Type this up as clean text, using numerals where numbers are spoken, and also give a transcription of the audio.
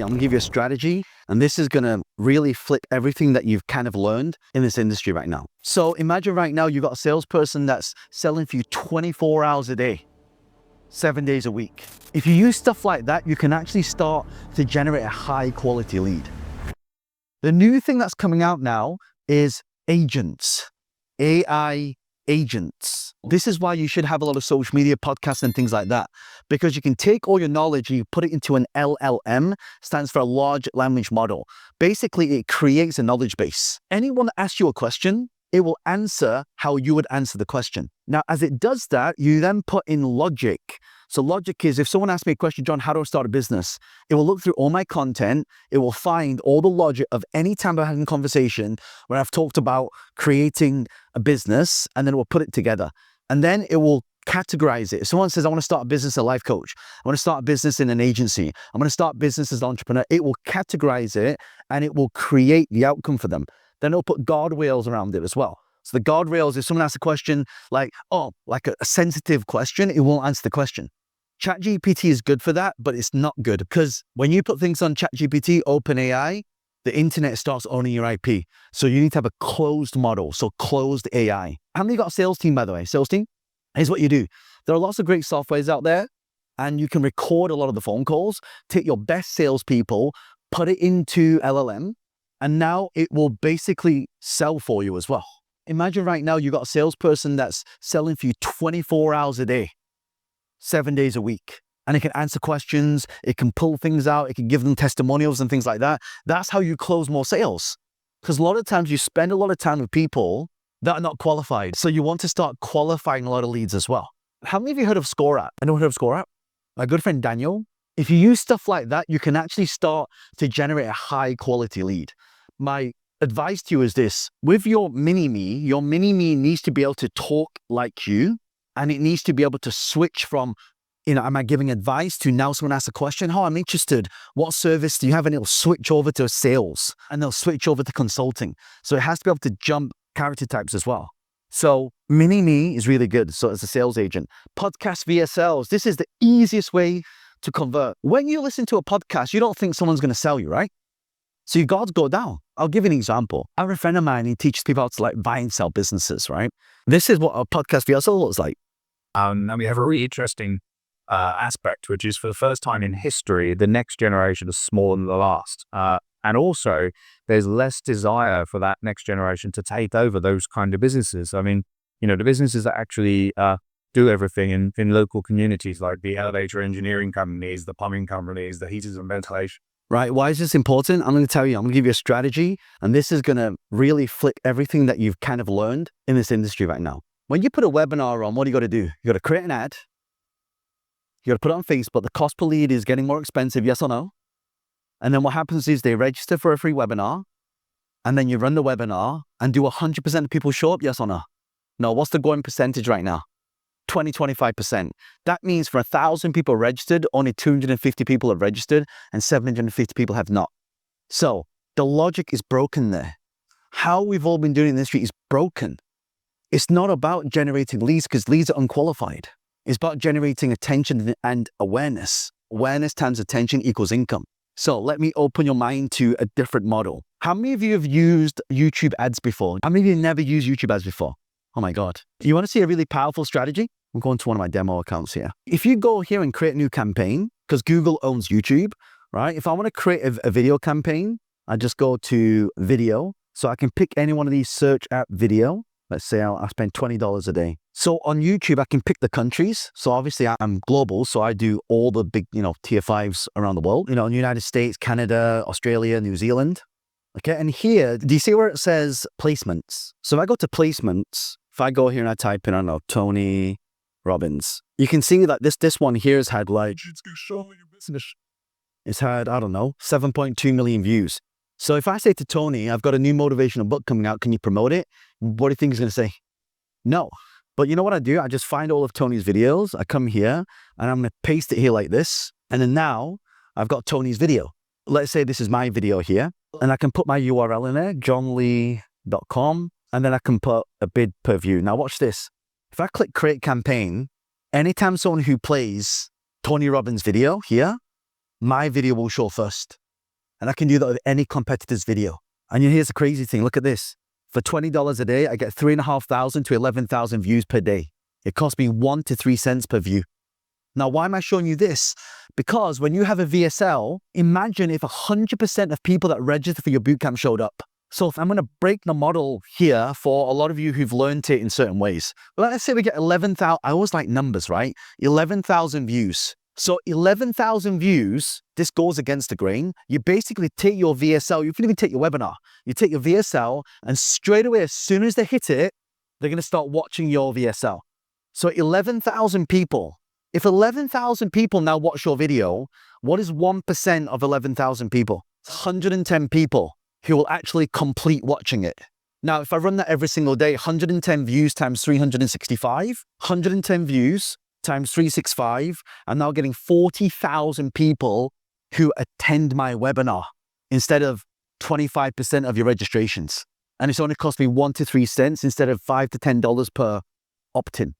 I'm gonna give you a strategy, and this is gonna really flip everything that you've kind of learned in this industry right now. So imagine right now you've got a salesperson that's selling for you 24 hours a day, 7 days a week. If you use stuff like that, you can actually start to generate a high quality lead. The new thing that's coming out now is agents, AI agents. This is why you should have a lot of social media podcasts and things like that, because you can take all your knowledge and you put it into an LLM, stands for a large language model. Basically, it creates a knowledge base. Anyone that asks you a question, it will answer how you would answer the question. Now, as it does that, you then put in logic. So logic is, if someone asks me a question, John, how do I start a business? It will look through all my content. It will find all the logic of any time I've had a conversation where I've talked about creating a business, and then it will put it together. And then it will categorize it. If someone says, I want to start a business as a life coach, I want to start a business in an agency, I'm going to start a business as an entrepreneur, it will categorize it and it will create the outcome for them. Then it'll put guardrails around it as well. So the guardrails, if someone asks a question like, a sensitive question, it won't answer the question. ChatGPT is good for that, but it's not good, because when you put things on ChatGPT, OpenAI, the internet starts owning your IP. So you need to have a closed model, so closed AI. How many got a sales team, by the way? Sales team? Here's what you do. There are lots of great softwares out there, and you can record a lot of the phone calls, take your best salespeople, put it into LLM, and now it will basically sell for you as well. Imagine right now you've got a salesperson that's selling for you 24 hours a day, 7 days a week. And it can answer questions, it can pull things out, it can give them testimonials and things like that. That's how you close more sales. Because a lot of times you spend a lot of time with people that are not qualified. So you want to start qualifying a lot of leads as well. How many of you heard of Score App? Anyone heard of Score App? My good friend Daniel. If you use stuff like that, you can actually start to generate a high quality lead. My advice to you is this: with your mini-me needs to be able to talk like you, and it needs to be able to switch from, am I giving advice, to now someone asks a question, I'm interested, what service do you have? And it'll switch over to sales, and they'll switch over to consulting. So it has to be able to jump character types as well. So mini-me is really good. So as a sales agent, podcast VSLs, this is the easiest way to convert. When you listen to a podcast, you don't think someone's going to sell you, right? So you got to go down. I'll give you an example. I have a friend of mine, he teaches people how to buy and sell businesses, right? This is what a podcast VSL looks like. And we have a really interesting aspect, which is, for the first time in history, the next generation is smaller than the last. And also, there's less desire for that next generation to take over those kind of businesses. I mean, the businesses that actually do everything in local communities, like the elevator engineering companies, the plumbing companies, the heaters and ventilation. Right. Why is this important? I'm going to tell you, I'm going to give you a strategy, and this is going to really flip everything that you've kind of learned in this industry right now. When you put a webinar on, what do you got to do? You got to create an ad. You got to put it on Facebook. The cost per lead is getting more expensive, yes or no? And then what happens is they register for a free webinar, and then you run the webinar, and do 100% of people show up, yes or no? No, what's the going percentage right now? 20-25%. That means for 1,000 people registered, only 250 people have registered, and 750 people have not. So the logic is broken there. How we've all been doing in this industry is broken. It's not about generating leads, because leads are unqualified. It's about generating attention and awareness. Awareness times attention equals income. So let me open your mind to a different model. How many of you have used YouTube ads before? How many of you never used YouTube ads before? Oh my God. You want to see a really powerful strategy? I'm going to one of my demo accounts here. If you go here and create a new campaign, because Google owns YouTube, right? If I want to create a video campaign, I just go to video. So I can pick any one of these search app video. Let's say I spend $20 a day. So on YouTube, I can pick the countries. So obviously I'm global. So I do all the big, tier 5s around the world, in the United States, Canada, Australia, New Zealand. Okay. And here, do you see where it says placements? So if I go to placements, if I go here and I type in, I don't know, Tony Robbins, you can see that this one here has had it's had, I don't know, 7.2 million views. So if I say to Tony, I've got a new motivational book coming out, can you promote it? What do you think he's going to say? No. But you know what I do? I just find all of Tony's videos. I come here and I'm going to paste it here like this. And then now I've got Tony's video. Let's say this is my video here, and I can put my URL in there, johnlee.com, and then I can put a bid per view. Now watch this. If I click create campaign, anytime someone who plays Tony Robbins' video here, my video will show first. And I can do that with any competitor's video. And here's the crazy thing. Look at this. For $20 a day, I get 3,500 to 11,000 views per day. It costs me 1 to 3 cents per view. Now, why am I showing you this? Because when you have a VSL, imagine if 100% of people that register for your bootcamp showed up. So if I'm going to break the model here for a lot of you who've learned it in certain ways. Well, let's say we get 11,000, I always like numbers, right? 11,000 views. So 11,000 views, this goes against the grain. You basically take your VSL, you can even take your webinar. You take your VSL and straight away, as soon as they hit it, they're going to start watching your VSL. So 11,000 people. If 11,000 people now watch your video, what is 1% of 11,000 people? It's 110 people who will actually complete watching it. Now, if I run that every single day, 110 views times 365, 110 views times 365, I'm now getting 40,000 people who attend my webinar instead of 25% of your registrations. And it's only cost me 1 to 3 cents instead of $5 to $10 per opt-in.